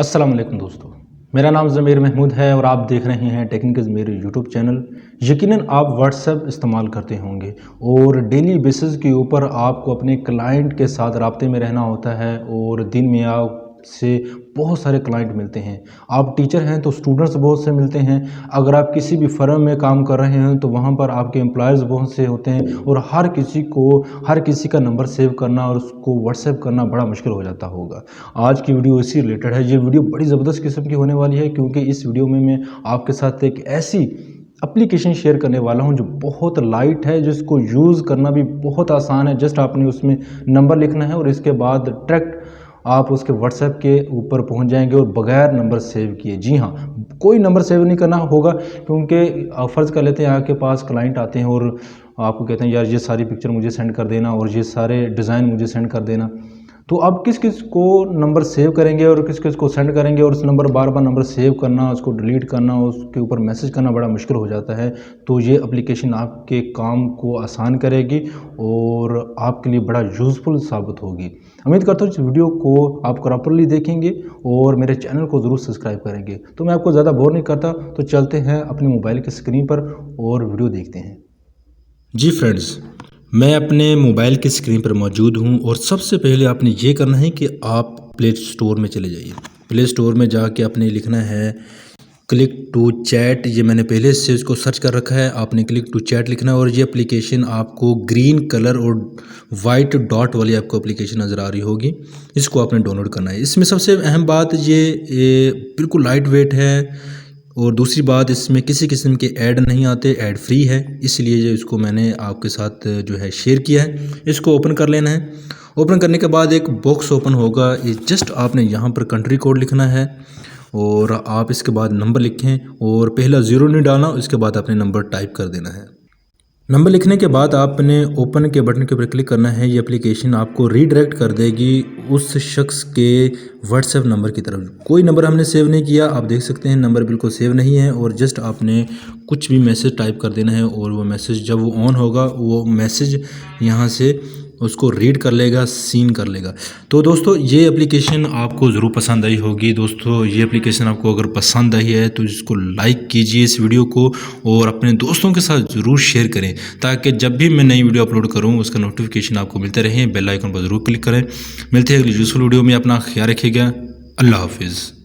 अस्सलाम वालेकुम दोस्तों, मेरा नाम ज़मीर महमूद है और आप देख रहे हैं टेक्निकल ज़मीर यूट्यूब चैनल। यकीनन आप व्हाट्सएप इस्तेमाल करते होंगे और डेली बेसिस के ऊपर आपको अपने क्लाइंट के साथ राब्ते में रहना होता है और दिन में आपसे बहुत सारे क्लाइंट मिलते हैं। आप टीचर हैं तो स्टूडेंट्स बहुत से मिलते हैं। अगर आप किसी भी फर्म में काम कर रहे हैं तो वहाँ पर आपके एम्प्लॉयज़ बहुत से होते हैं और हर किसी का नंबर सेव करना और उसको व्हाट्सएप करना बड़ा मुश्किल हो जाता होगा। आज की वीडियो इसी रिलेटेड है। ये वीडियो बड़ी ज़बरदस्त किस्म की होने वाली है क्योंकि इस वीडियो में मैं आपके साथ एक ऐसी एप्लीकेशन शेयर करने वाला हूं जो बहुत लाइट है, जिसको यूज़ करना भी बहुत आसान है। जस्ट आपने उसमें नंबर लिखना है और इसके बाद डायरेक्ट आप उसके व्हाट्सएप के ऊपर पहुंच जाएंगे और बगैर नंबर सेव किए। जी हाँ, कोई नंबर सेव नहीं करना होगा क्योंकि फ़र्ज़ कर लेते हैं आपके पास क्लाइंट आते हैं और आपको कहते हैं यार ये सारी पिक्चर मुझे सेंड कर देना और ये सारे डिज़ाइन मुझे सेंड कर देना। तो अब किस किस को नंबर सेव करेंगे और किस किस को सेंड करेंगे और उस बार बार नंबर सेव करना, उसको डिलीट करना, उसके ऊपर मैसेज करना बड़ा मुश्किल हो जाता है। तो ये एप्लीकेशन आपके काम को आसान करेगी और आपके लिए बड़ा यूज़फुल साबित होगी। उम्मीद करता हूँ इस वीडियो को आप प्रॉपरली देखेंगे और मेरे चैनल को ज़रूर सब्सक्राइब करेंगे। तो मैं आपको ज़्यादा बोर नहीं करता, तो चलते हैं अपने मोबाइल की स्क्रीन पर और वीडियो देखते हैं। जी फ्रेंड्स, मैं अपने मोबाइल की स्क्रीन पर मौजूद हूं और सबसे पहले आपने ये करना है कि आप प्ले स्टोर में चले जाइए। प्ले स्टोर में जाके आपने लिखना है क्लिक टू चैट। ये मैंने पहले से इसको सर्च कर रखा है। आपने क्लिक टू चैट लिखना है और ये एप्लीकेशन आपको ग्रीन कलर और वाइट डॉट वाली आपको एप्लीकेशन नज़र आ रही होगी। इसको आपने डाउनलोड करना है। इसमें सबसे अहम बात ये बिल्कुल लाइट वेट है और दूसरी बात, इसमें किसी किस्म के ऐड नहीं आते, ऐड फ्री है, इसलिए ये इसको मैंने आपके साथ जो है शेयर किया है। इसको ओपन कर लेना है। ओपन करने के बाद एक बॉक्स ओपन होगा। ये जस्ट आपने यहाँ पर कंट्री कोड लिखना है और आप इसके बाद नंबर लिखें और पहला ज़ीरो नहीं डालना, इसके बाद आपने नंबर टाइप कर देना है। नंबर लिखने के बाद आपने ओपन के बटन के ऊपर क्लिक करना है। ये एप्लीकेशन आपको रीडायरेक्ट कर देगी उस शख्स के व्हाट्सएप नंबर की तरफ। कोई नंबर हमने सेव नहीं किया, आप देख सकते हैं नंबर बिल्कुल सेव नहीं है और जस्ट आपने कुछ भी मैसेज टाइप कर देना है और वो मैसेज जब वो ऑन होगा वो मैसेज यहाँ से उसको रीड कर लेगा, सीन कर लेगा। तो दोस्तों ये एप्लीकेशन आपको ज़रूर पसंद आई होगी। दोस्तों ये एप्लीकेशन आपको अगर पसंद आई है तो इसको लाइक कीजिए इस वीडियो को और अपने दोस्तों के साथ ज़रूर शेयर करें ताकि जब भी मैं नई वीडियो अपलोड करूं उसका नोटिफिकेशन आपको मिलते रहे। बेल आइकन पर ज़रूर क्लिक करें। मिलते हैं अगली यूज़फुल वीडियो में। अपना ख्याल रखिएगा। अल्लाह हाफिज़।